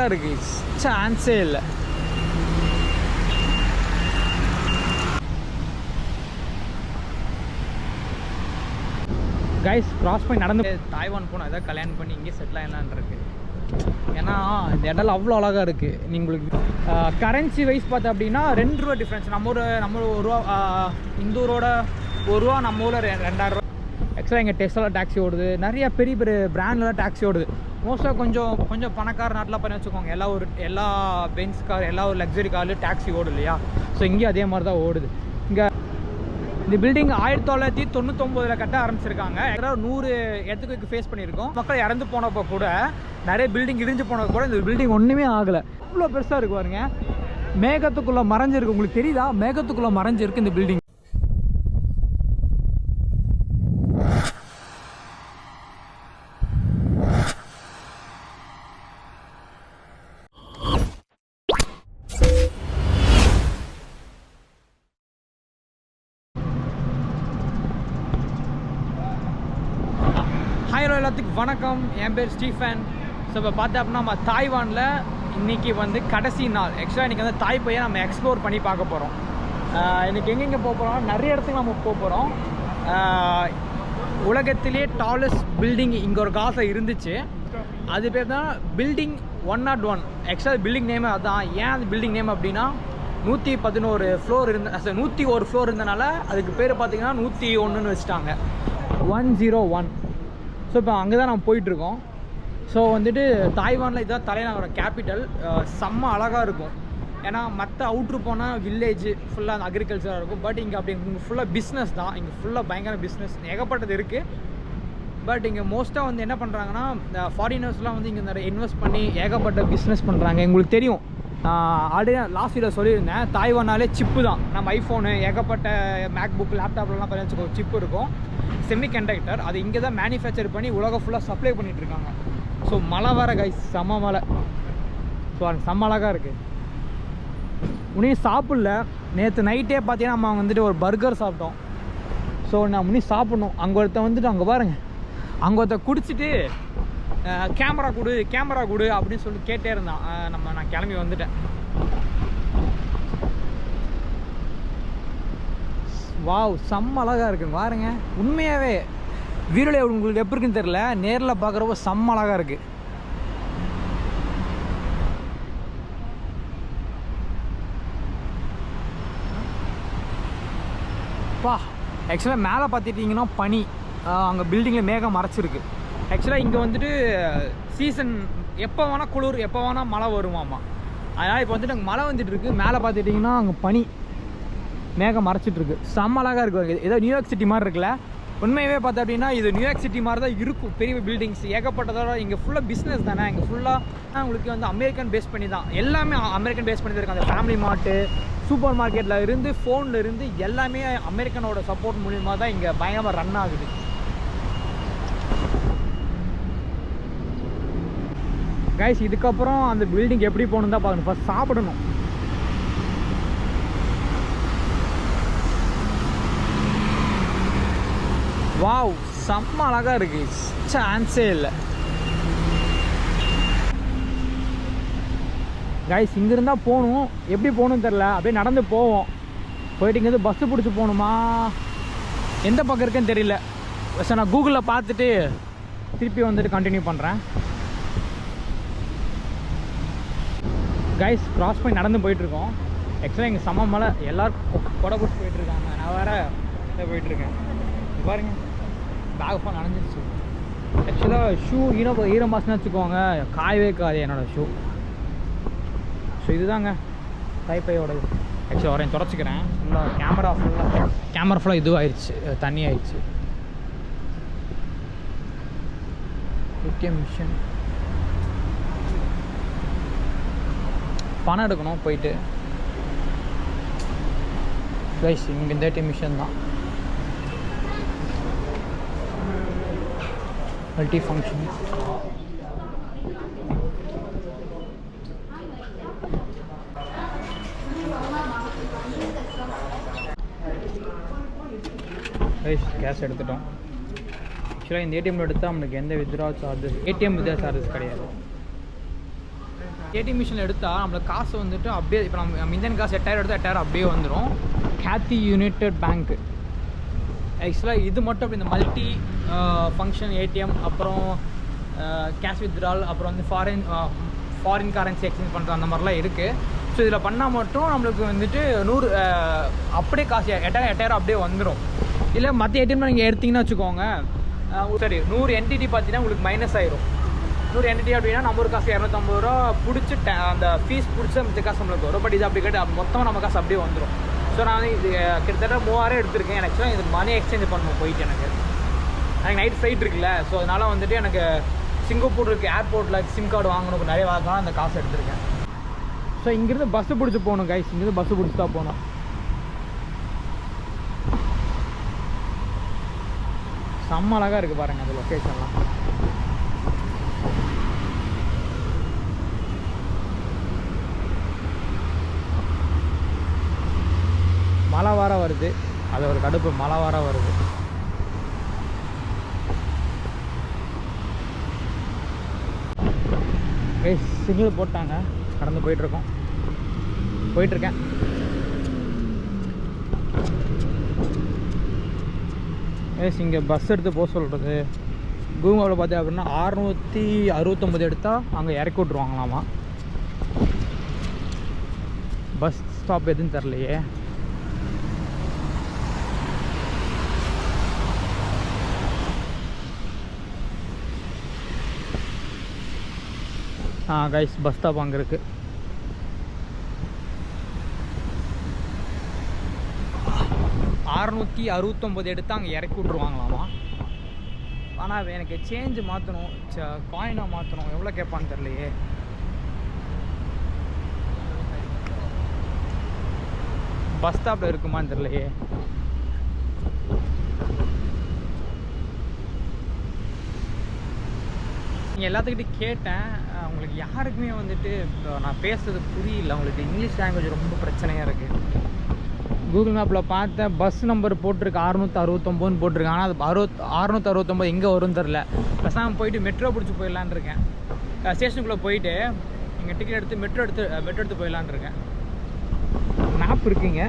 இருக்கு, சான்ஸே இல்லை. கைஸ் கிராஸ் பண்ணி நடந்து தாய்வான் போனால் ஏதாவது கல்யாணம் பண்ணி இங்கே செட்டில் ஆகலான் இருக்கு. ஏன்னா இந்த இடம் அவ்வளோ அழகாக இருக்குது. உங்களுக்கு கரன்சி வைஸ் பார்த்தா அப்படின்னா 2 ரூபா டிஃப்ரென்ஸ். நம்ம ஒரு ரூபா இந்த ஊரோட ₹1, நம்ம ஊரில் ₹2000. ஆக்சுவலாக எங்கள் டெஸ்லாவில் டாக்ஸி ஓடுது, நிறைய பெரிய பெரிய பிராண்ட்லாம் டாக்ஸி ஓடுது. மோஸ்ட்டாக கொஞ்சம் பணக்கார நாட்டில் பண்ணி வச்சுக்கோங்க, எல்லா பென்ஸ் கார், எல்லா ஒரு லக்ஸரி கார்லையும் டாக்ஸி ஓடும் இல்லையா. ஸோ இங்கேயும் அதே மாதிரி தான் ஓடுது. இங்கே இந்த பில்டிங் 1999 கட்ட ஆரம்பிச்சிருக்காங்க. 100 இடத்துக்கு ஃபேஸ் பண்ணியிருக்கோம். மக்கள் இறந்து போனப்போ கூட, நிறைய பில்டிங் இடிஞ்சு போனப்போ கூட இந்த பில்டிங் ஒன்றுமே ஆகலை. இவ்வளோ பெருசாக இருக்கு பாருங்க. மேகத்துக்குள்ளே மறைஞ்சிருக்கு. உங்களுக்கு தெரியுதா? மேகத்துக்குள்ளே மறைஞ்சிருக்கு இந்த பில்டிங். ஹலோ எல்லாத்துக்கும் வணக்கம், என் பேர் ஸ்டீஃபன். ஸோ இப்போ பார்த்தா அப்படின்னா நம்ம தாய்வானில் இன்றைக்கி வந்து கடைசி நாள். ஆக்சுவலாக இன்றைக்கி வந்து தாய்பேயை நம்ம எக்ஸ்ப்ளோர் பண்ணி பார்க்க போகிறோம். இன்றைக்கி எங்கெங்கே போக போகிறோம், நிறைய இடத்துக்கு நம்ம போக போகிறோம். உலகத்திலே டாலஸ்ட் பில்டிங் இங்கே ஒரு காலத்தில் இருந்துச்சு. அது பேர் தான் பில்டிங் 101. ஆக்சுவலாக பில்டிங் நேம் அதுதான். ஏன் அந்த பில்டிங் நேம் அப்படின்னா 111 ஃப்ளோர் 101 ஃப்ளோர் இருந்தனால அதுக்கு பேர் பார்த்திங்கன்னா 101ன்னு வச்சுட்டாங்க. 101. ஸோ இப்போ அங்கே தான் நம்ம போயிட்டுருக்கோம். ஸோ வந்துட்டு தாய்வானில் இதுதான் தலைநகரோட கேபிட்டல். செம்ம அழகாக இருக்கும். ஏன்னா மற்ற அவுட்ரு போனால் வில்லேஜ் ஃபுல்லாக அந்த அக்ரிகல்ச்சராக இருக்கும். பட் இங்கே அப்படி இங்கே ஃபுல்லாக பிஸ்னஸ் தான். இங்கே ஃபுல்லாக பயங்கர பிஸ்னஸ் ஏகப்பட்டது இருக்குது. பட் இங்கே மோஸ்ட்டாக வந்து என்ன பண்ணுறாங்கன்னா, ஃபாரினர்ஸ்லாம் வந்து இங்கே நிறைய இன்வெஸ்ட் பண்ணி ஏகப்பட்ட பிஸ்னஸ் பண்ணுறாங்க. உங்களுக்கு தெரியும், ஆல்ரெடி லாஸ்ட் வீடியோ சொல்லியிருந்தேன், தாய்வானாலே சிப்பு தான். நம்ம ஐஃபோனு ஏகப்பட்ட மேக்புக் லேப்டாப்லாம் பண்ணி வச்சுக்கோ சிப்பு இருக்கும், செமி கண்டக்டர். அது இங்கே தான் மேனுஃபேக்சர் பண்ணி உலகம் ஃபுல்லாக சப்ளை பண்ணிகிட்ருக்காங்க. ஸோ மழை வர கைஸ், செம்ம மழை. ஸோ அது செம்ம அழகாக இருக்குது. உன்னையும் சாப்பிடல. நேற்று நைட்டே பார்த்தீங்கன்னா நம்ம வந்துட்டு ஒரு பர்கர் சாப்பிட்டோம். ஸோ நான் முன்னே சாப்பிட்ணும். அங்கே ஒருத்தன் வந்துட்டு அங்கே பாருங்கள், அங்கே ஒருத்தன் குடிச்சிட்டு கேமரா கொடு அப்படின்னு சொல்லி கேட்டே இருந்தான். நான் கிளம்பி வந்துட்டேன். வாவ், செம்ம அழகாக இருக்குங்க பாருங்க. உண்மையாகவே வீடியோவில் உங்களுக்கு எப்படி இருக்குன்னு தெரியல, நேரில் பார்க்குறப்போ செம்ம அழகாக இருக்குது. பா, ஆக்சுவலாக மேலே பார்த்துட்டிங்கன்னா பனி, அங்கே பில்டிங்கில் மேகம் மறைச்சிருக்கு. ஆக்சுவலாக இங்கே வந்துட்டு சீசன் எப்போ வேணால் குளிர், எப்போ வேணால் மழை வருமாம்மா. அதனால் இப்போ வந்துட்டு அங்கே மழை வந்துட்டுருக்கு. மேலே பார்த்துட்டிங்கன்னா அங்கே பனி மேகம் மறைச்சிட்ருக்கு. செம்ம அழகாக இருக்குது. ஏதோ நியூயார்க் சிட்டி மாதிரி இருக்குல்ல. உண்மையாகவே பார்த்தா அப்படின்னா இது நியூயார்க் சிட்டி மாதிரி தான் இருக்கும். பெரிய பில்டிங்ஸ் ஏகப்பட்டதோட இங்கே ஃபுல்லாக பிஸ்னஸ் தானே. இங்கே ஃபுல்லாக உங்களுக்கு வந்து அமெரிக்கன் பேஸ் பண்ணி தான், எல்லாமே அமெரிக்கன் பேஸ் பண்ணி தான் இருக்குது. அந்த ஃபேமிலி மார்ட்டு, சூப்பர் மார்க்கெட்டில் இருந்து, ஃபோனில் இருந்து எல்லாமே அமெரிக்கனோட சப்போர்ட் மூலியமாக தான் இங்கே பயங்கரமாக ரன் ஆகுது. கைஸ் இதுக்கப்புறம் அந்த பில்டிங் எப்படி போகணும் தான் பார்க்கணும். ஃபஸ்ட் சாப்பிடணும். வாவ், செம்ம அழகாக இருக்குது, சான்ஸே இல்லை. கைஸ் இங்கேருந்தால் போகணும், எப்படி போகணுன்னு தெரில. அப்படியே நடந்து போவோம். போயிட்டு இங்கேருந்து பஸ்ஸு பிடிச்சி போகணுமா, எந்த பக்கம் இருக்குன்னு தெரியல. சார் நான் கூகுளில் பார்த்துட்டு திருப்பி வந்துட்டு கண்டினியூ பண்ணுறேன். கைஸ் கிராஸ் பண்ணி நடந்து போயிட்டுருக்கோம். ஆக்சுவலாக இங்கே செம்ம மழை, எல்லோரும் கொடை பிடிச்சி போயிட்டுருக்காங்க. நான் வேறு போயிட்டுருக்கேன். பாருங்க, பேக் ஃபோன் நனைஞ்சிருச்சு. ஆக்சுவலாக ஷூ ஈரமாசன்னு வச்சுக்கோங்க, காயவே காது என்னோடய ஷூ. ஸோ இதுதாங்க தைப்பையோடது. ஆக்சுவலாக வரேன் தொடச்சிக்கிறேன். ஃபுல்லாக கேமரா ஃபுல்லாக இதுவாகிடுச்சு, தண்ணி ஆயிடுச்சு. ஏடிஎம் மிஷின் பணம் எடுக்கணும் போயிட்டு. கைஸ் இங்கே இந்த ஏடிஎம் மிஷின் தான், மல்டி ஃபங்க்ஷன். கேஷ் எடுத்துட்டோம். ஆக்சுவலாக இந்த ஏடிஎம்மில் எடுத்தால் நம்மளுக்கு எந்த withdraw charges, ATM withdraw charges கிடையாது. ஏடிஎம் மிஷினில் எடுத்தால் நம்மளுக்கு காசு வந்துட்டு அப்படியே இப்போ நம்ம இந்தியன் காசு 8000 எடுத்தால் 8000 அப்படியே வந்துடும். கேத்தி யுனைடெட் பேங்க்கு ஆக்சுவலாக இது மட்டும் அப்படி இந்த மல்டி ஃபங்க்ஷன் ஏடிஎம், அப்புறம் கேஷ் வித்ட்ரால், அப்புறம் வந்து ஃபாரின் கரன்சி எக்ஸ்சேஞ்ச் பண்ணுற அந்த மாதிரிலாம் இருக்குது. ஸோ இதில் பண்ணால் மட்டும் நம்மளுக்கு வந்துட்டு 100 அப்படியே காசு 8000 அப்படியே வந்துடும். இல்லை மற்ற ஏடிஎம்ல நீங்கள் எடுத்திங்கன்னா வச்சுக்கோங்க, சரி 100 என்டிடி பார்த்தீங்கன்னா உங்களுக்கு மைனஸ் ஆயிரும். 100 என்டிடி அப்படின்னா நம்ம ஒரு காசு 250 ரூபா பிடிச்சி அந்த ஃபீஸ் பிடிச்ச மிச்ச காசு நம்மளுக்கு வரும். பட் இது அப்படி கேட்டு மொத்தமாக நம்ம காசு அப்படியே வந்துடும். ஸோ நான் வந்து இது கிட்டத்தட்ட 3000 எடுத்திருக்கேன். எனக்கு ஆக்சுவலாக இது மணி எக்ஸ்சேஞ்ச் பண்ணணும் போயிட்டு எனக்கு நைட் ஃப்ளைட் இருக்குல்ல. ஸோ அதனால் வந்துட்டு எனக்கு சிங்கப்பூர் இருக்குது ஏர்போர்ட்டில் சிம் கார்டு வாங்கணும், நிறைய வாங்கலாம், அந்த காசு எடுத்திருக்கேன். ஸோ இங்கேருந்து பஸ்ஸு பிடிச்சி போகணும் கைஸ், இங்கேருந்து பஸ்ஸு பிடிச்சி தான் போகணும். செம்ம அழகாக இருக்குது பாருங்கள் அந்த லொக்கேஷன்லாம். மழை வார வருது, அது ஒரு கடுப்பு, மழை வார வருது. சிக்னல் போட்டாங்க, கடந்து போயிட்டுருக்கேன். இங்கே பஸ் எடுத்து போக சொல்கிறது. கூகுள் மேப்பில் பார்த்தேன் அப்படின்னா 669 எடுத்தால் அங்கே இறக்கி விட்ருவாங்களாமா. பஸ் ஸ்டாப் எதுன்னு தெரிலையே. கைஸ் பஸ் ஸ்டாப் அங்கே இருக்குது. $669 எடுத்து அங்கே இறக்கி விட்ருவாங்களாமா. ஆனால் எனக்கு சேஞ்சு மாற்றணும், காயினாக மாற்றணும், எவ்வளோ கேட்பான்னு தெரியலையே. பஸ் ஸ்டாப்பில் இருக்குமான்னு தெரியலையே. நீங்கள் எல்லாத்துக்கிட்டையும் கேட்டேன், உங்களுக்கு யாருக்குமே வந்துட்டு நான் பேசுறது புரியல. உங்களுக்கு இங்கிலீஷ் லாங்குவேஜ் ரொம்ப பிரச்சனையாக இருக்குது. கூகுள் மேப்பில் பார்த்தேன், பஸ் நம்பர் போட்டிருக்கு 669 போட்டிருக்கு. ஆனால் அது 669 எங்கே வரும்னு தெரில. பேசாமல் போயிட்டு மெட்ரோ பிடிச்சி போயிடலான் இருக்கேன். ஸ்டேஷனுக்குள்ளே போயிட்டு இங்கே டிக்கெட் எடுத்து மெட்ரோ எடுத்து போயிடலான் இருக்கேன். மேப் இருக்குங்க.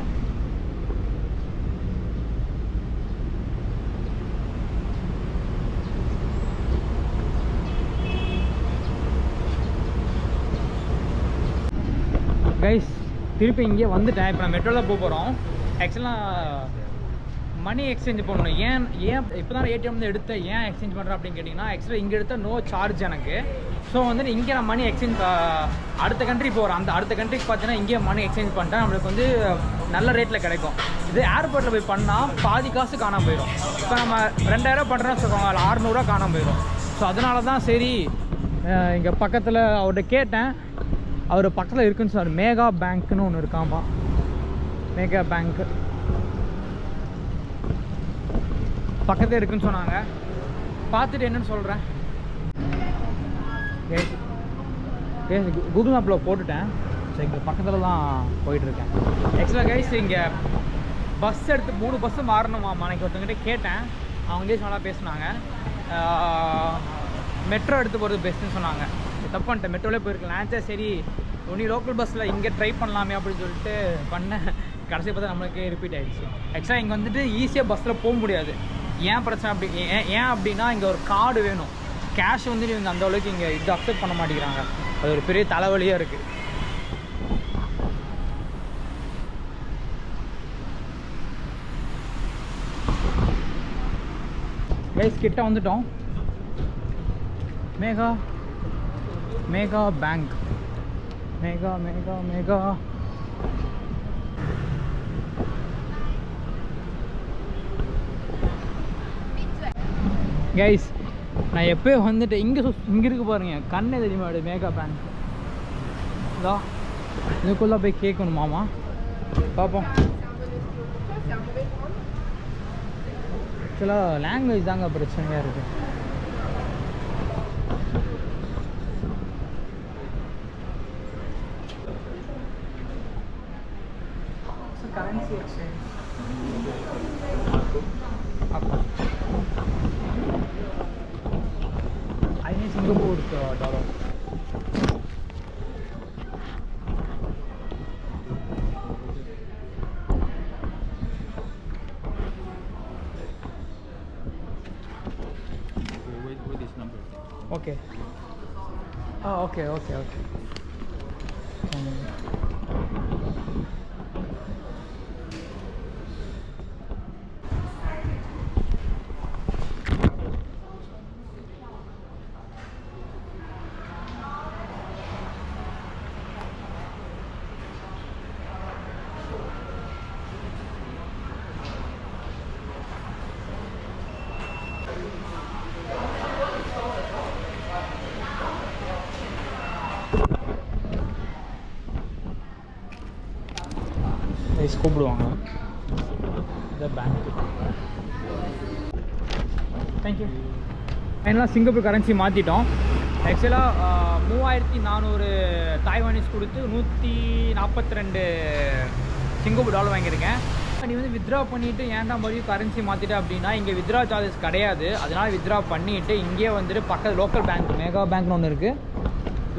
கைஸ் திருப்பி இங்கே வந்துட்டேன். இப்போ நான் மெட்ரோவில் போக போகிறோம். ஆக்சுவலாக மணி எக்ஸ்சேஞ்ச் பண்ணணும். ஏன் இப்போ தான் ஏடிஎம் எடுத்தேன், ஏன் எக்ஸ்சேஞ்ச் பண்ணுறேன் அப்படின்னு கேட்டிங்கன்னா, ஆக்சுவலாக இங்கே எடுத்தால் நோ சார்ஜ் எனக்கு. ஸோ வந்துட்டு இங்கே நான் மணி எக்ஸ்சேஞ்ச் அடுத்த கண்ட்ரி போகிறேன். அந்த அடுத்த கண்ட்ரிக்கு பார்த்தீங்கன்னா இங்கேயே மணி எக்ஸ்சேஞ்ச் பண்ணிட்டேன், நம்மளுக்கு வந்து நல்ல ரேட்டில் கிடைக்கும். இது ஏர்போர்ட்டில் போய் பண்ணால் பாதி காசு காணாமல் போயிடும். இப்போ நம்ம 2000 பண்ணுறோன்னு சொல்லுவாங்க, அதில் 600 காணாமல் போயிடும். ஸோ அதனால தான் சரி இங்கே பக்கத்தில் அவர்கிட்ட கேட்டேன். அவர் பக்கத்தில் இருக்குன்னு சொன்னார். மேகா பேங்க்குன்னு ஒன்று இருக்காமா, மேகா பேங்க்கு பக்கத்தில் இருக்குன்னு சொன்னாங்க. பார்த்துட்டு என்னன்னு சொல்கிறேன். கூகுள் மேப்பில் போட்டுட்டேன். ஸோ இங்கே பக்கத்தில் தான் போயிட்டுருக்கேன். ஆக்சுவலாக கைஸ் இங்கே பஸ் எடுத்து 3 பஸ்ஸு மாறணுமாம்மா. அன்றைக்கி ஒருத்தங்கிட்ட கேட்டேன், அவங்க இங்கிலீஷ் நல்லா பேசுனாங்க. மெட்ரோ எடுத்து போகிறது பெஸ்ட்டுன்னு சொன்னாங்க. தப்பு பண்ணிட்டேன், மெட்ரோலே போயிருக்கலாம். சரி ஒன்லி லோக்கல் பஸ்ஸில் இங்கே ட்ரை பண்ணலாமே அப்படின்னு சொல்லிட்டு பண்ணேன். கடைசி பார்த்தா நம்மளுக்கு ரிப்பீட் ஆகிடுச்சு. ஆக்சுவலாக இங்கே வந்துட்டு ஈஸியாக பஸ்ஸில் போக முடியாது. ஏன் பிரச்சனை அப்படி ஏன் அப்படின்னா இங்கே ஒரு கார்டு வேணும். கேஷ் வந்துட்டு இவங்க அந்த அளவுக்கு இங்கே இது அக்செப்ட் பண்ண மாட்டேங்கிறாங்க. அது ஒரு பெரிய தலைவலியாக இருக்குது. கைஸ் கிட்ட வந்துட்டோம். மேகா பேங்க், மேகா கைஸ் நான் எப்போயும் வந்துட்டு இங்கே இருக்கு பாருங்க, கண்ணே தெரியுமா மேகா பேங்க். இதா இதுக்குள்ளே போய் கேட்கணுமாமா, பார்ப்போம். ஆக்சுவலாக லாங்குவேஜ் தாங்க பிரச்சனையாக இருக்குது. currency exchange. I need Singapore dollar. Okay okay okay okay. கூப்பிடுவாங்க இந்த பேங்க். தேங்க்யூ. ஃபைனலாக சிங்கப்பூர் கரன்சி மாற்றிட்டோம். ஆக்சுவலாக 3400 தாய்வானீஸ் கொடுத்து 142 சிங்கப்பூர் டாலர் வாங்கியிருக்கேன். நீ வந்து வித்ட்ரா பண்ணிவிட்டு ஏன்டா மறுபடியும் கரன்சி மாற்றிட்டேன் அப்படின்னா, இங்கே வித்ட்ரா சார்ஜஸ் கிடையாது. அதனால் வித்ட்ரா பண்ணிவிட்டு இங்கே வந்துட்டு பக்கத்து லோக்கல் பேங்க் மெகா பேங்க்னு ஒன்று இருக்குது,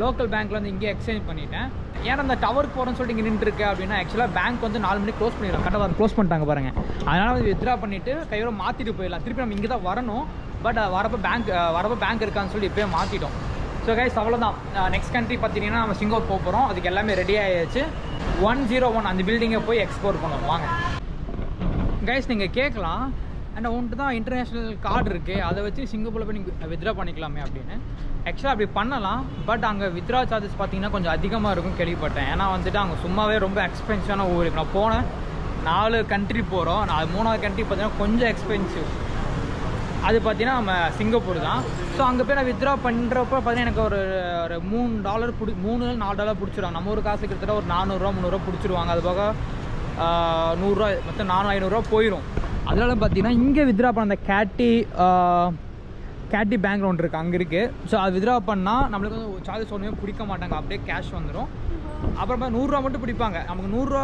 லோக்கல் பேங்க்கில் வந்து இங்கே எக்ஸ்சேஞ்ச் பண்ணிட்டேன். ஏன்னா அந்த டவருக்கு போகிறேன்னு சொல்லிட்டு இங்கே நின்றுருக்கு அப்படின்னா, ஆக்சுவலாக பேங்க் வந்து 4 மணிக்கு க்ளோஸ் பண்ணிடுவோம். கரெக்டாக க்ளோஸ் பண்ணிட்டாங்க பாருங்கள். அதனால் வந்து வித்ட்ரா பண்ணிவிட்டு கையோட மாற்றிட்டு போயிடலாம். திருப்பி நம்ம இங்கே தான் வரணும். பட் வரப்போ பேங்க் இருக்கான்னு சொல்லி இப்போயே மாற்றிட்டோம். ஸோ கைஸ் அவ்வளோதான். நெக்ஸ்ட் கண்ட்ரி பார்த்தீங்கன்னா நம்ம சிங்கப்பூர் போக போகிறோம். அதுக்கு எல்லாமே ரெடி ஆகிடுச்சு. 101 அந்த பில்டிங்கை போய் எக்ஸ்போர்ட் பண்ணுவோம். வாங்க கைஸ். நீங்கள் கேட்கலாம், அண்ட் உன்ட்டு தான் இன்டர்நேஷ்னல் கார்டு இருக்குது, அதை வச்சு சிங்கப்பூரில் போய் நீங்கள் வித்ட்ரா பண்ணிக்கலாமே அப்படின்னு. ஆக்சுவலாக அப்படி பண்ணலாம். பட் அங்கே வித்ட்ரா சார்ஜஸ் பார்த்தீங்கன்னா கொஞ்சம் அதிகமாக இருக்கும் கேள்விப்பட்டேன். ஏன்னா வந்துட்டு அங்கே சும்மாவே ரொம்ப எக்ஸ்பென்சிவான ஊர். நான் போனேன் 4 கண்ட்ரி போகிறோம். நான் 3வது கண்ட்ரி பார்த்தீங்கன்னா கொஞ்சம் எக்ஸ்பென்சிவ். அது பார்த்தீங்கன்னா நம்ம சிங்கப்பூர் தான். ஸோ அங்கே போய் நான் வித்ட்ரா பண்ணுறப்ப பார்த்தீங்கன்னா எனக்கு ஒரு $3 $4 பிடிச்சிருவாங்க. நம்ம ஒரு காசு கிட்டத்தட்ட ஒரு 400 300 பிடிச்சிருவாங்க. அது போக 100 மொத்தம் 400 போயிடும். அதனால பார்த்தீங்கன்னா இங்கே வித்ட்ரா பண்ண அந்த கேட்டி பேங்க் ஒன்று இருக்குது, அங்கே இருக்குது. ஸோ அது வித்ட்ரா பண்ணால் நம்மளுக்கு வந்து சார்ஜஸ் ஒன்றுமே பிடிக்க மாட்டாங்க, அப்படியே கேஷ் வந்துடும். அப்புறமா 100 மட்டும் பிடிப்பாங்க. நமக்கு 100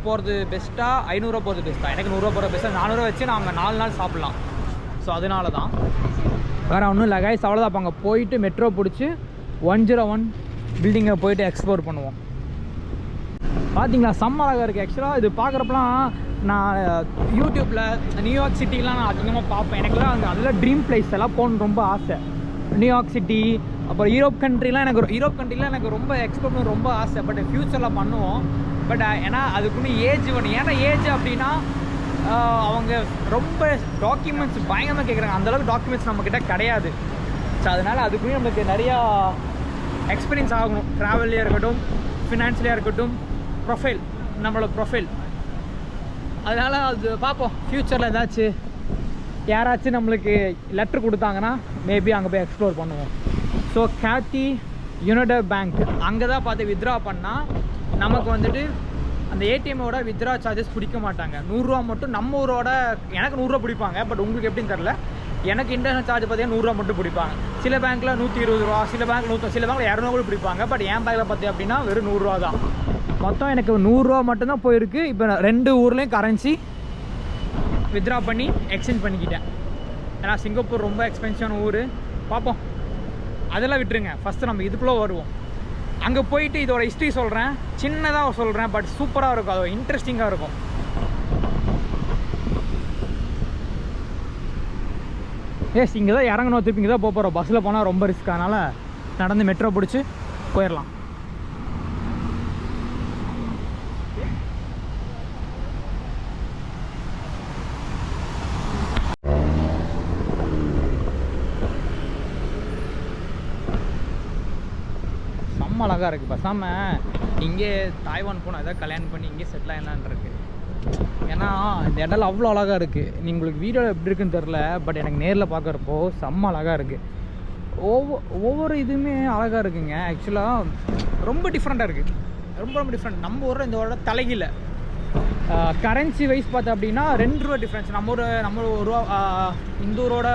போகிறது பெஸ்ட்டாக 500 போகிறது பெஸ்ட்டாக? எனக்கு 100 போகிறது பெஸ்ட்டாக. 400 வச்சு நம்ம 4 நாள் சாப்பிட்லாம். ஸோ அதனால தான், வேறு ஒன்றும் இல்லை கைஸ். அவ்வளோதான். அப்போ அங்கே போயிட்டு மெட்ரோ பிடிச்சி 101 பில்டிங்கை போயிட்டு எக்ஸ்ப்ளோர் பண்ணுவோம். பார்த்தீங்களா, செம்ம அழகாக இருக்குது. ஆக்சுவலாக இது பார்க்குறப்பலாம் நான் யூடியூப்பில் நியூயார்க் சிட்டிலாம் நான் அதிகமாக பார்ப்பேன். எனக்குலாம் அங்கே அதில் ட்ரீம் பிளேஸ் எல்லாம் போகணுன்னு ரொம்ப ஆசை. நியூயார்க் சிட்டி, அப்புறம் யூரோப் கண்ட்ரிலாம் எனக்கு ரொம்ப எக்ஸ்ப்ளோர் பண்ண ரொம்ப ஆசை. பட் ஃப்யூச்சரில் பண்ணுவோம். பட் ஏன்னா அதுக்குன்னு ஏஜ் வேணும். ஏன்னா ஏஜ் அப்படின்னா அவங்க ரொம்ப டாக்குமெண்ட்ஸ் பயங்கரமாக கேட்குறாங்க. அந்தளவுக்கு டாக்குமெண்ட்ஸ் நம்மக்கிட்ட கிடையாது. ஸோ அதனால் அதுக்குன்னு நம்மளுக்கு நிறையா எக்ஸ்பீரியன்ஸ் ஆகணும். ட்ராவல்லையாக இருக்கட்டும், ஃபினான்ஷியலாக இருக்கட்டும், நம்மளோட ப்ரொஃபைல். அதனால் அது பார்ப்போம். ஃப்யூச்சரில் யாராச்சும் நம்மளுக்கு லெட்ரு கொடுத்தாங்கன்னா மேபி அங்கே போய் எக்ஸ்ப்ளோர் பண்ணுவோம். ஸோ கேத்தி யுனைடெட் பேங்க் அங்கே தான் பார்த்து வித்ட்ரா பண்ணால் நமக்கு வந்துட்டு அந்த ஏடிஎம்மோட வித்ட்ரா சார்ஜஸ் பிடிக்க மாட்டாங்க. 100 மட்டும் நம்ம ஊரோட. எனக்கு 100 பிடிப்பாங்க. பட் உங்களுக்கு எப்படின்னு தெரில. எனக்கு இன்டர்நேஷனல் சார்ஜ் பார்த்தீங்கன்னா 100 மட்டும் பிடிப்பாங்க. சில பேங்க்கில் 120 சில பேங்க் 100, சில பேங்க்கில் 200 கூட பிடிப்பாங்க. பட் என் பேங்கில் பார்த்தீங்க அப்படின்னா வெறும் 100 தான். மொத்தம் எனக்கு 100 மட்டும்தான் போயிருக்கு. இப்போ 2 ஊர்லேயும் கரன்சி வித்ட்ரா பண்ணி எக்ஸ்சேஞ்ச் பண்ணிக்கிட்டேன். ஏன்னா சிங்கப்பூர் ரொம்ப எக்ஸ்பென்சிவான ஊர். பார்ப்போம், அதெல்லாம் விட்டுருங்க. ஃபஸ்ட்டு நம்ம இதுக்குள்ளே வருவோம். அங்கே போயிட்டு இதோட ஹிஸ்ட்ரி சொல்கிறேன், சின்னதாக சொல்கிறேன். பட் சூப்பராக இருக்கும், அது இன்ட்ரெஸ்டிங்காக இருக்கும். இங்கே தான் இறங்கணும், திருப்பி இங்கே தான் போகிறோம். பஸ்ஸில் போனால் ரொம்ப ரிஸ்க். அதனால் நடந்து மெட்ரோ பிடிச்சி போயிடலாம். அழகாக இருக்குது. பேசாமல் இங்கே தாய்வான் போனால் எதாவது கல்யாணம் பண்ணி இங்கே செட்டில் ஆகலான் இருக்குது. ஏன்னா இந்த இடம்லாம் அவ்வளோ அழகாக இருக்குது. உங்களுக்கு வீடியோவில் எப்படி இருக்குன்னு தெரில. பட் எனக்கு நேரில் பார்க்குறப்போ செம்ம அழகாக இருக்குது. ஒவ்வொரு இதுவுமே அழகாக இருக்குங்க. ஆக்சுவலாக ரொம்ப டிஃப்ரெண்ட்டாக இருக்குது. ரொம்ப டிஃப்ரெண்ட். நம்ம ஊரில் இந்த ஊரோட தலைகீழ கரன்சி வைஸ் பார்த்தா அப்படின்னா $2 டிஃப்ரென்ஸ். நம்ம ஒரு ரூபா, இந்த ஊரோட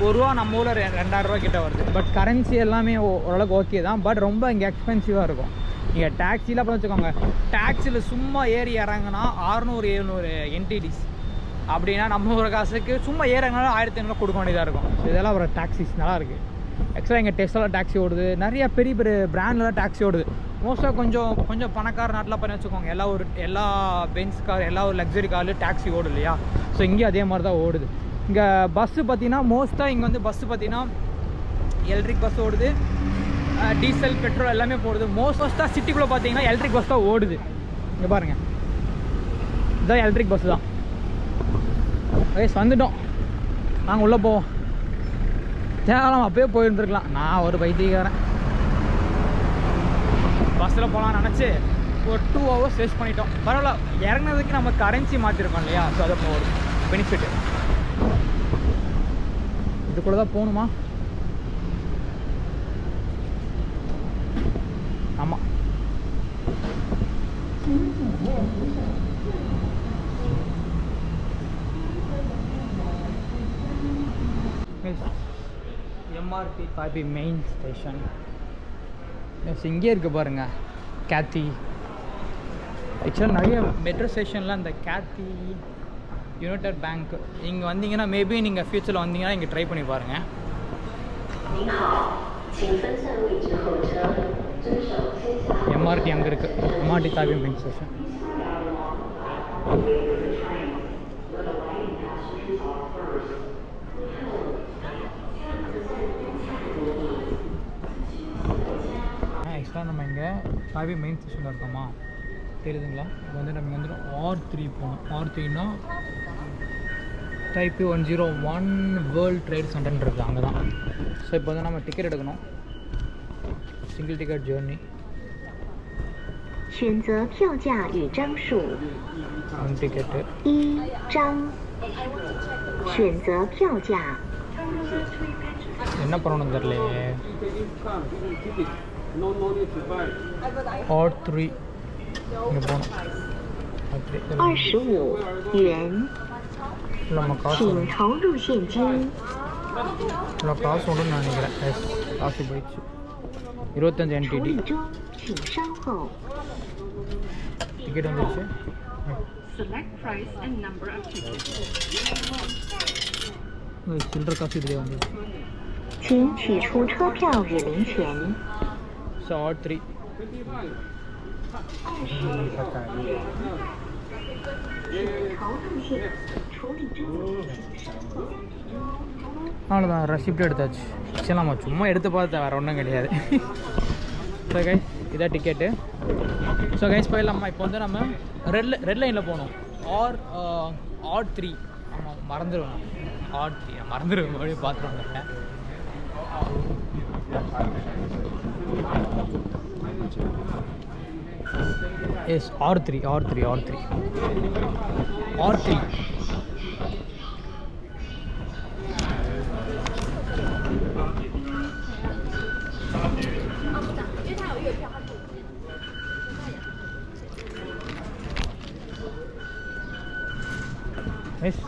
$1, நம்ம ஊரில் $2000 கிட்ட வருது. பட் கரன்சி எல்லாமே ஓரளவுக்கு ஓகே தான். பட் ரொம்ப இங்கே எக்ஸ்பென்சிவாக இருக்கும். நீங்கள் டேக்ஸியில் அப்புறம் வச்சுக்கோங்க, டேக்ஸியில் சும்மா ஏறி இறங்கினா 600-700 என்டிடிஸ். அப்படின்னா நம்ம ஒரு காசுக்கு சும்மா ஏறங்கினாலும் 1500 கொடுக்க வேண்டியதாக இருக்கும். இதெல்லாம் ஒரு டாக்ஸிஸ் நல்லா இருக்குது. ஆக்சுவலாக எங்கள் டெஸ்லாவில் டாக்ஸி ஓடுது. நிறையா பெரிய பிராண்ட்லாம் டாக்ஸி ஓடுது. மோஸ்ட்டாக கொஞ்சம் பணக்கார நாட்டில் பண்ணி வச்சுக்கோங்க. எல்லா பென்ஸ் கார், எல்லா ஒரு லக்ஸரி கார்லையும் டாக்ஸி ஓடும் இல்லையா? ஸோ இங்கேயும் அதே மாதிரி தான் ஓடுது. இங்கே பஸ்ஸு பார்த்தீங்கன்னா மோஸ்ட்டாக இங்கே வந்து பஸ்ஸு பார்த்தீங்கன்னா எலக்ட்ரிக் பஸ் ஓடுது, டீசல் பெட்ரோல் எல்லாமே போடுது. மோஸ்ட்டாக சிட்டிக்குள்ளே பார்த்தீங்கன்னா எலக்ட்ரிக் பஸ் தான் ஓடுது. இங்கே பாருங்கள், இதுதான் எலக்ட்ரிக் பஸ் தான். வயசு வந்துட்டோம், நாங்கள் உள்ளே போவோம். தேவலாம் அப்போயே போயிருந்துருக்கலாம். நான் ஒரு பைத்தியக்காரன் பஸ்ஸில் போகலான்னு நினச்சி ஒரு 2 hours வேஸ்ட் பண்ணிட்டோம். பரவாயில்ல, இறங்கினதுக்கு நம்ம கரன்சி மாற்றிருக்கோம் இல்லையா, ஸோ அது ஒரு பெனிஃபிட். இதுக்குள்ளே தான் போகணுமா? ஆமாம். MRT Taipei main station. இங்கே இருக்குது பாருங்கள், கேத்தி. ஆக்சுவலாக நிறைய மெட்ரோ ஸ்டேஷனில் அந்த கேத்தி, யுனைடெட் பேங்க் இங்கே வந்தீங்கன்னா மேபி நீங்கள் ஃப்யூச்சரில் வந்தீங்கன்னா இங்கே ட்ரை பண்ணி பாருங்கள். எம்ஆர்டி அங்கே இருக்குது, எம்ஆர்டி தாய்பே மெயின் ஸ்டேஷன். ஆக்சுவலாக நம்ம இங்கே தாய்பே மெயின் ஸ்டேஷனில் இருக்கோமா, தெரியுதுங்களா? இது வந்து நம்ம வந்துட்டு R3 போகணும். R3னா டைப்பு 101 வேர்ல்ட் ட்ரேட் சென்டர்னு இருக்குது, அங்கே தான். ஸோ இப்போ வந்து நம்ம டிக்கெட் எடுக்கணும், சிங்கிள் டிக்கெட் ஜேர்னி. 选择票价与张数。 1 டிக்கெட்டு 1张。选择票价。 என்ன பண்ணணும் தெரியலையே. R3 இங்கே போகணும். 25元。 நம்ம காசு 请投入现金。 இல்லை காசு ஒன்றுன்னு நினைக்கிறேன். எஸ், காசு போயிடுச்சு. 25 处 NTD. 理中，请稍后。 டிக்கெட் வந்துருச்சு. Select price and number of tickets. சில்லற காசு இதுலேயே வந்துருச்சு. 请取出车票与零钱。 ஸோ R3 அவ்வளோதான், ரெசிப்ட் எடுத்தாச்சு. சரி, நம்ம சும்மா எடுத்து பார்த்து வேறு ஒன்றும் கிடையாது. ஸோ கைஸ், இதான் டிக்கெட்டு. ஸோ கைஸ் போயிடலாமா? இப்போ வந்து நம்ம ரெட் லைனில் போகணும். R3. ஆமாம், மறந்துடுவேன். R3 மறந்துடுவேன், மறுபடியும் பார்த்துருவாங்க. Yes, R3. எஸ்,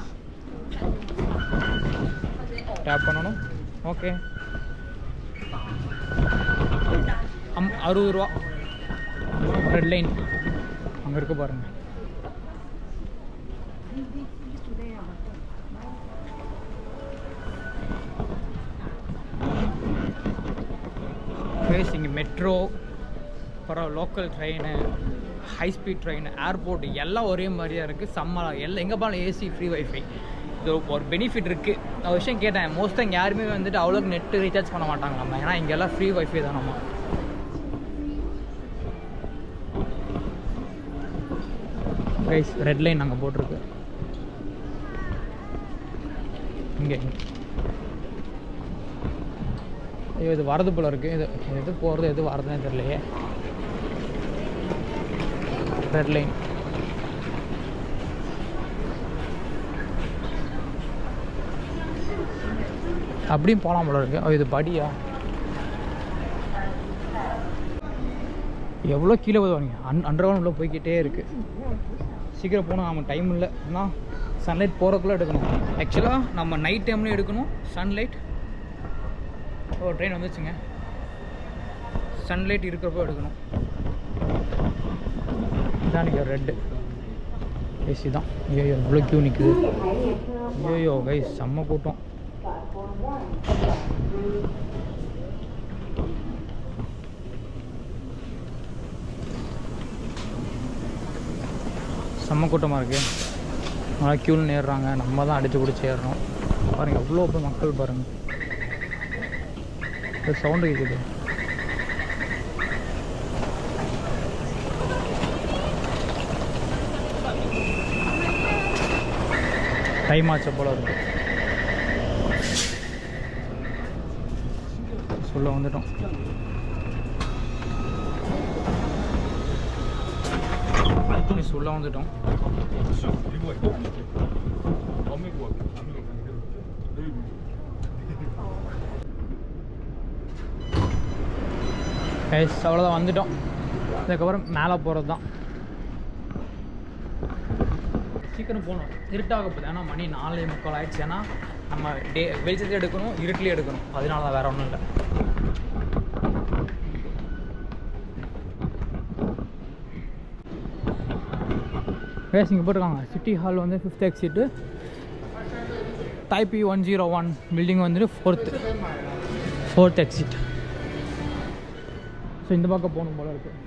டேப் பண்ணணும். ஓகே, 60 ரூபா. ரெட் லைன் அங்கே இருக்க பாருங்கள். இங்கே மெட்ரோ, அப்புறம் local train, high speed train, airport எல்லாம் ஒரே மாதிரியாக இருக்குது. செம்ம எல்லாம் எங்கே போனாலும் ஏசி, ஃப்ரீ வைஃபை. இது ஒரு பெனிஃபிட் இருக்குது. நான் ஒரு விஷயம் கேட்டேன், மோஸ்ட்டாக இங்கே யாருமே வந்துட்டு அவ்வளோக்கு நெட்டு ரீசார்ஜ் பண்ண மாட்டாங்க நம்ம, ஏன்னா இங்கெல்லாம் ஃப்ரீ வைஃபை தான் நம்ம. கைஸ், ரெட் லைன் அங்கே போட்டிருக்கு. இங்கே ஐயோ, இது வரது போல் இருக்குது. இது எது போகிறது எது வரதுன்னு தெரியலையே. Red line. அப்படியும் போகலாம் போல இருக்கு. இது படியா? எவ்வளோ கீழே போதுவாங்க. அண்டர் கிரவுண்ட் உள்ள போய்கிட்டே இருக்குது. சீக்கிரம் போகணும், நம்ம டைம் இல்லை. ஆனால் சன்லைட் போகிறக்குள்ளே எடுக்கணும். ஆக்சுவலாக நம்ம நைட் டைம்லேயும் எடுக்கணும் சன்லைட். ஒரு ட்ரெயின் வந்துச்சுங்க, சன்லைட் இருக்கிறப்போ எடுக்கணும். இதான் நீங்கள் ரெட்டு ஏசி தான். ஐயோ, இவ்வளோ க்யூ நிற்குது. ஐயோ கைஸ், செம்ம கூட்டம். செம்ம கூட்டமாக இருக்குது. நல்லா க்யூவில் நேர்றாங்க. நம்ம தான் அடித்து பிடிச்சி ஏறணும். பாருங்கள், எவ்வளோ மக்கள் பாருங்கள். ஒரு சவுண்டு கேட்குது. டைம் ஆச்ச போல இருக்கு. சொல்ல வந்துட்டோம். சொல்ல வந்துட்டோம். அவ்வளோதான் வந்துட்டோம். அதுக்கப்புறம் மேலே போகிறது தான். சீக்கிரம் போகணும், இருட்டாக போகுது. ஏன்னா மணி 4:45 ஆயிடுச்சு. ஏன்னா நம்ம வெளிச்சத்தை எடுக்கணும், இருட்டிலே எடுக்கணும். அதனால தான் வேறு ஒன்றும் இல்லை. இங்கே போட்டிருக்காங்க சிட்டி ஹால் வந்து 5th எக்ஸிட்டு, டைப்பி 101 பில்டிங் வந்துட்டு 4th எக்ஸிட். ஸோ இந்த பக்கம் போகணும் போல இருக்குது.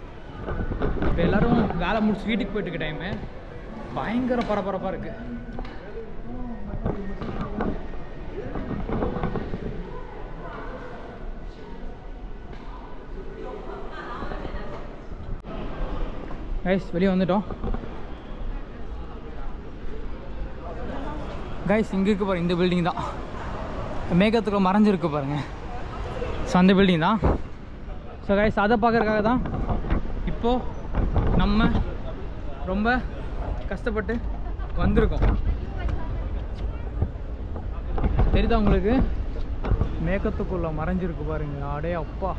இப்போ எல்லோரும் வேலை முடிச்சு வீட்டுக்கு போயிட்டுருக்க டைமு. பயங்கர பரபரப்பாக இருக்குது. கைஸ் வெளியே வந்துட்டோம். கைஸ் இங்கே இருக்கு பாருங்க, இந்த பில்டிங் தான். மேகத்துக்குள்ள மறைஞ்சிருக்கு பாருங்க. ஸோ அந்த பில்டிங் தான். ஸோ கைஸ் அதை பார்க்கறதுக்காக தான் இப்போது நம்ம ரொம்ப கஷ்டப்பட்டு வந்திருக்கோம். தெரியுதா உங்களுக்கு? மேகத்துக்குள்ள மறைஞ்சிருக்கு பாருங்க. அடே அப்பா,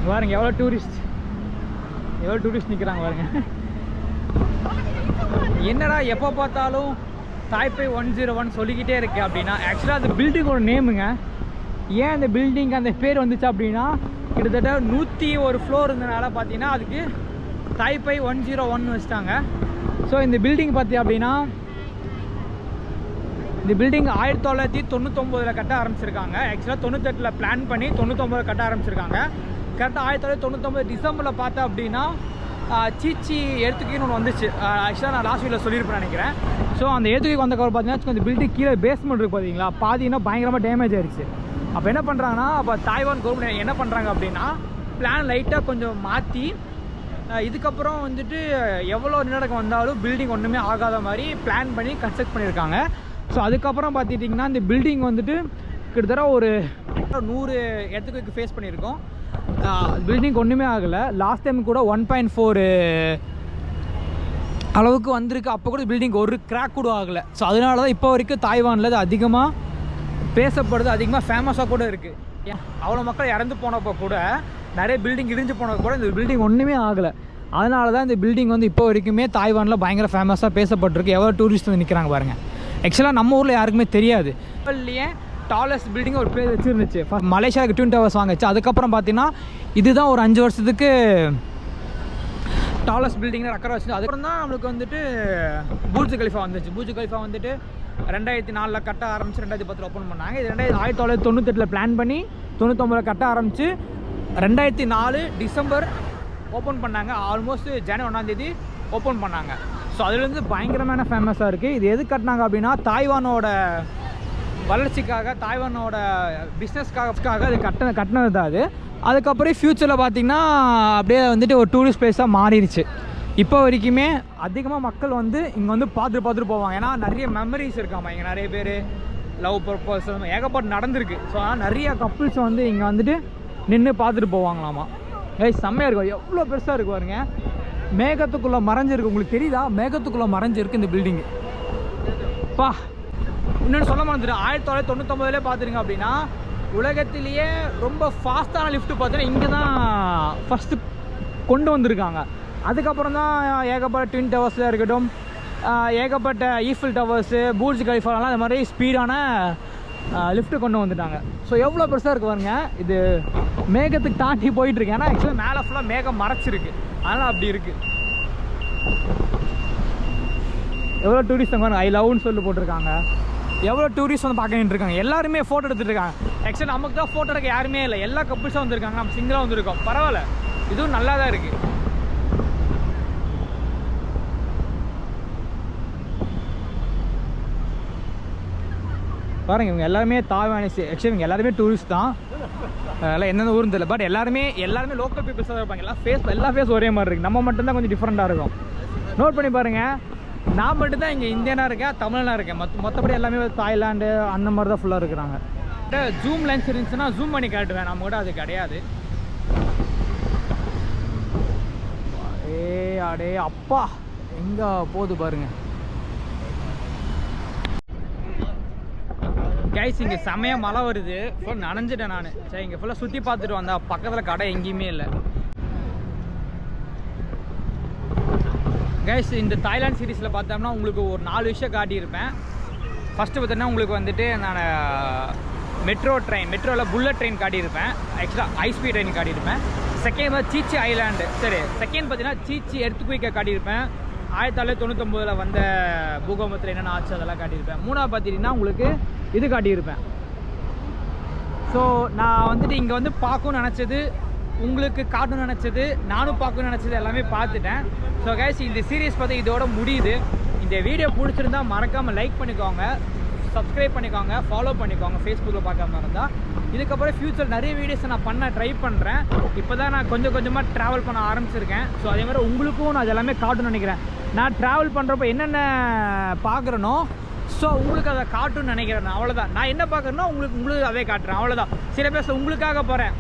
பாருங்க எவ்வளோ டூரிஸ்ட் நிற்கிறாங்க பாருங்க. என்னடா எப்போ பார்த்தாலும் டைப்பி 101 சொல்லிக்கிட்டே இருக்கு அப்படின்னா, ஆக்சுவலாக அந்த பில்டிங்கோட நேமுங்க. ஏன் அந்த பில்டிங் அந்த பேர் வந்துச்சு அப்படின்னா, கிட்டத்தட்ட 101 ஃப்ளோர் இருந்தனால பார்த்தீங்கன்னா அதுக்கு டைப்பி 101 வச்சுட்டாங்க. ஸோ இந்த பில்டிங் பார்த்தி அப்படின்னா, இந்த பில்டிங் 1999 கட்ட ஆரம்பிச்சிருக்காங்க. ஆக்சுவலாக 98 பிளான் பண்ணி 99 கட்ட ஆரம்பிச்சிருக்காங்க. கரெக்டாக 1999 டிசம்பரில் பார்த்தா அப்படின்னா சீச்சி எர்த்துக்குன்னு ஒன்று வந்துச்சு. ஆக்சுவலாக நான் லாஸ்ட் வீடியோவில் சொல்லியிருப்பேன் நினைக்கிறேன். ஸோ அந்த எர்த்துக்கு வந்த கவர் பார்த்தீங்கன்னா இந்த பில்டிங் கீழே பேஸ்மெண்ட் இருக்குது பார்த்தீங்களா, பாதினா பயங்கரமாக டேமேஜ் ஆயிடுச்சு. அப்போ என்ன பண்ணுறாங்கன்னா, அப்போ தாய்வான் கவர்மெண்ட் என்ன பண்ணுறாங்க அப்படின்னா, பிளான் லைட்டாக கொஞ்சம் மாற்றி இதுக்கப்புறம் வந்துட்டு எவ்வளோ நிலநடுக்கம் வந்தாலும் பில்டிங் ஒன்றுமே ஆகாத மாதிரி பிளான் பண்ணி கன்ஸ்ட்ரக்ட் பண்ணியிருக்காங்க. ஸோ அதுக்கப்புறம் பார்த்துட்டிங்கன்னா இந்த பில்டிங் வந்துட்டு கிட்டத்தட்ட ஒரு 100 இடத்துக்கு ஃபேஸ் பண்ணியிருக்கோம். பில்டிங் ஒன்றுமே ஆகலை. லாஸ்ட் டைம் கூட 1.4 அளவுக்கு வந்திருக்கு. அப்போ கூட பில்டிங் ஒரு கிராக் கூட ஆகலை. ஸோ அதனால தான் இப்போ வரைக்கும் தாய்வானில் அது அதிகமாக பேசப்படுது, அதிகமாக ஃபேமஸாக கூட இருக்குது. ஏன் அவ்வளோ மக்கள் இறந்து போனப்போ கூட, நிறைய பில்டிங் இடிஞ்சு போனப்போ கூட இந்த பில்டிங் ஒன்றுமே ஆகலை. அதனால தான் இந்த பில்டிங் வந்து இப்போ வரைக்குமே தாய்வானில் பயங்கர ஃபேமஸாக பேசப்பட்டிருக்கு. எவ்வளோ டூரிஸ்ட் வந்து நிற்கிறாங்க பாருங்கள். ஆக்சுவலாக நம்ம ஊரில் யாருக்குமே தெரியாது. இப்போலையே டாலஸ்ட் பில்டிங் ஒரு பேர் வச்சுருந்துச்சு. மலேசியாவுக்கு ட்வின் டவர்ஸ் வாங்கிச்சு. அதுக்கப்புறம் பார்த்தீங்கன்னா இதுதான் ஒரு 5 வருஷத்துக்கு டாலஸ்ட் பில்டிங்கில் ரெக்கார்ட் வச்சு. அதுக்கப்புறம் தான் நம்மளுக்கு வந்துட்டு பூர்ஜ் கலிஃபா வந்துச்சு. பூர்ஜ் கலிஃபா வந்துட்டு 2004 கட்ட ஆரம்பிச்சு 2010 ஓப்பன் பண்ணாங்க. இது 1998 பிளான் பண்ணி 99 கட்ட ஆரம்பித்து 2004 டிசம்பர் ஓப்பன் பண்ணாங்க. ஆல்மோஸ்ட் ஜனவரி 1 ஓப்பன் பண்ணாங்க. ஸோ அதுலேருந்து பயங்கரமான ஃபேமஸாக இருக்குது. இது எது கட்டினாங்க அப்படின்னா, தாய்வானோட வளர்ச்சிக்காக, தாய்வானோட பிஸ்னஸ்க்காக அது கட்டினது தான் அது. அதுக்கப்புறம் ஃப்யூச்சரில் பார்த்திங்கன்னா அப்படியே வந்துட்டு ஒரு டூரிஸ்ட் பிளேஸாக மாறிடுச்சு. இப்போ வரைக்குமே அதிகமாக மக்கள் வந்து இங்கே வந்து பார்த்துட்டு போவாங்க. ஏன்னா நிறைய மெமரிஸ் இருக்காமா. இங்கே நிறைய பேர் லவ் பர்பஸ் ஏகப்பட்டு நடந்திருக்கு. ஸோ ஆனால் நிறைய கப்புள்ஸ் வந்து இங்கே வந்துட்டு நின்று பார்த்துட்டு போவாங்களாமா. செம்மையாக இருக்கும். எவ்வளோ பெருசாக இருக்கு பாருங்க. மேகத்துக்குள்ளே மறைஞ்சிருக்கு. உங்களுக்கு தெரியுதா? மேகத்துக்குள்ளே மறைஞ்சிருக்கு இந்த பில்டிங்கு. பா, இன்னொன்று சொல்ல மறந்துட்டேன். 1999 பார்த்துருங்க அப்படின்னா, உலகத்திலேயே ரொம்ப ஃபாஸ்ட்டான லிஃப்ட் பார்த்தீங்கன்னா இங்கே தான் ஃபஸ்ட்டு கொண்டு வந்திருக்காங்க. அதுக்கப்புறம் தான் ஏகப்பட்ட ட்வின் டவர்ஸில் இருக்கட்டும், ஏகப்பட்ட ஈஃபில் டவர்ஸு, பூர்ஜ் கலிஃபாலாம் அந்த மாதிரி ஸ்பீடான லிஃப்ட்டு கொண்டு வந்துட்டாங்க. ஸோ எவ்வளோ பெருசாக இருக்கு பாருங்க. இது மேகத்துக்கு தாண்டி போயிட்டுருக்கு. ஏன்னா ஆக்சுவலாக மேலே ஃபுல்லாக மேகம் மறைச்சிருக்கு. அதனால் அப்படி இருக்குது. எவ்வளோ டூரிஸ்ட் பாருங்க. ஐ லவ்னு சொல்லி போட்டிருக்காங்க. எவ்வளோ டூரிஸ்ட் வந்து பார்க்க இருக்காங்க. எல்லாருமே ஃபோட்டோ எடுத்துகிட்டு இருக்காங்க. ஆக்சுவலாக நமக்கு தான் ஃபோட்டோ எடுக்க யாருமே இல்லை. எல்லா கப்புள்ஸாக வந்துருக்காங்க. நம்ம சிங்கிளாக வந்துருக்கோம். பரவாயில்ல, இதுவும் நல்லா தான் இருக்குது. பாருங்கள் இவங்க எல்லாருமே தாய்வானீஸ். ஆக்சுவலி இவங்க எல்லாருமே டூரிஸ்ட் தான். அதெல்லாம் எந்தெந்த ஊருன்னு தெரியல. பட் எல்லாருமே லோக்கல் பீப்புள்ஸாக தான் இருப்பாங்க. எல்லா ஃபேஸ் ஒரே மாதிரி இருக்குது. நம்ம மட்டும்தான் கொஞ்சம் டிஃப்ரெண்ட்டாக இருக்கும். நோட் பண்ணி பாருங்கள். நான் மட்டும்தான் இங்கே இந்தியனாக இருக்கேன், தமிழனாக இருக்கேன். மற்றபடி எல்லாமே தாய்லாண்டு அந்த மாதிரி தான் ஃபுல்லாக இருக்கிறாங்க. ஜூம் லென்ஸ் இருந்துச்சுன்னா ஜூம் பண்ணி காட்டுவேன். நம்ம கூட அது கிடையாது. அடே அப்பா எங்கே போகுது பாருங்கள் கைஸ். இங்கே செமையாக மழை வருது. ஃபுல் நனைஞ்சிட்டேன் நான். சரி இங்கே ஃபுல்லாக சுற்றி பார்த்துட்டு வந்தா பக்கத்தில் கடை எங்கேயுமே இல்லை கைஸ். இந்த தாய்லாந்து சீரீஸில் பார்த்தோம்னா உங்களுக்கு ஒரு 4 விஷயம் காட்டியிருப்பேன். ஃபஸ்ட்டு பார்த்தீங்கன்னா உங்களுக்கு வந்துட்டு நான் மெட்ரோவில் புல்லட் ட்ரெயின் காட்டியிருப்பேன். ஆக்சுவலாக ஹைஸ்பீட் ட்ரெயின் காட்டியிருப்பேன். செகண்ட் வந்து சீச்சி ஐலாண்டு. சரி செகண்ட் பார்த்தீங்கன்னா சீச்சி எர்த்குயிக்கை காட்டியிருப்பேன். 1999 வந்த பூகம்பத்தில் என்னென்ன ஆச்சு அதெல்லாம் காட்டியிருப்பேன். மூணாவது பார்த்தீங்கன்னா உங்களுக்கு இது காட்டியிருப்பேன். ஸோ நான் வந்துட்டு இங்கே வந்து பார்க்கணும்னு நினச்சது, உங்களுக்கு காட்டணும்னு நினச்சது, நானும் பார்க்கணும்னு நினச்சது எல்லாமே பார்த்துட்டேன். ஸோ கைஸ் இந்த சீரீஸ் பார்த்து இதோட முடியுது. இந்த வீடியோ பிடிச்சிருந்தா மறக்காமல் லைக் பண்ணிக்கோங்க, சப்ஸ்கிரைப் பண்ணிக்கோங்க, ஃபாலோ பண்ணிக்கோங்க ஃபேஸ்புக்கில் பார்க்காம இருந்தால். இதுக்கப்புறம் ஃப்யூச்சர் நிறைய வீடியோஸை நான் ட்ரை பண்ணுறேன். இப்போ தான் நான் கொஞ்சம் கொஞ்சமாக ட்ராவல் பண்ண ஆரம்பிச்சிருக்கேன். ஸோ அதே மாதிரி உங்களுக்கும் நான் அது எல்லாமே காட்டணும்னு நினைக்கிறேன். நான் ட்ராவல் பண்ணுறப்போ என்னென்ன பார்க்குறேனோ ஸோ உங்களுக்கு அதை காட்டுன்னு நினைக்கிறேன். நான் அவ்வளோதான். நான் என்ன பார்க்குறேனோ உங்களுக்கு அதே காட்டுறேன். அவ்வளோதான். சில பேர் உங்களுக்காக போகிறேன்,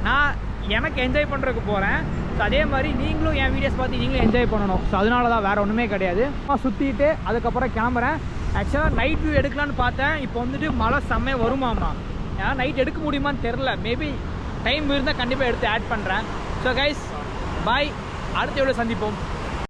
நான் எனக்கு என்ஜாய் பண்ணுறதுக்கு போகிறேன். ஸோ அதே மாதிரி நீங்களும் என் வீடியோஸ் பார்த்து நீங்களும் என்ஜாய் பண்ணணும். ஸோ அதனால தான், வேறு ஒன்றுமே கிடையாது. சுற்றிட்டு அதுக்கப்புறம் கிளம்புறேன். ஆக்சுவலாக நைட் வியூ எடுக்கலான்னு பார்த்தேன். இப்போ வந்துட்டு மழை செம்மையாக வருமாம்மா. ஏன்னா நைட் எடுக்க முடியுமான்னு தெரில. மேபி டைம் இருந்தால் கண்டிப்பாக எடுத்து ஆட் பண்ணுறேன். ஸோ கைஸ் பாய், அடுத்த வீடியோ சந்திப்போம்.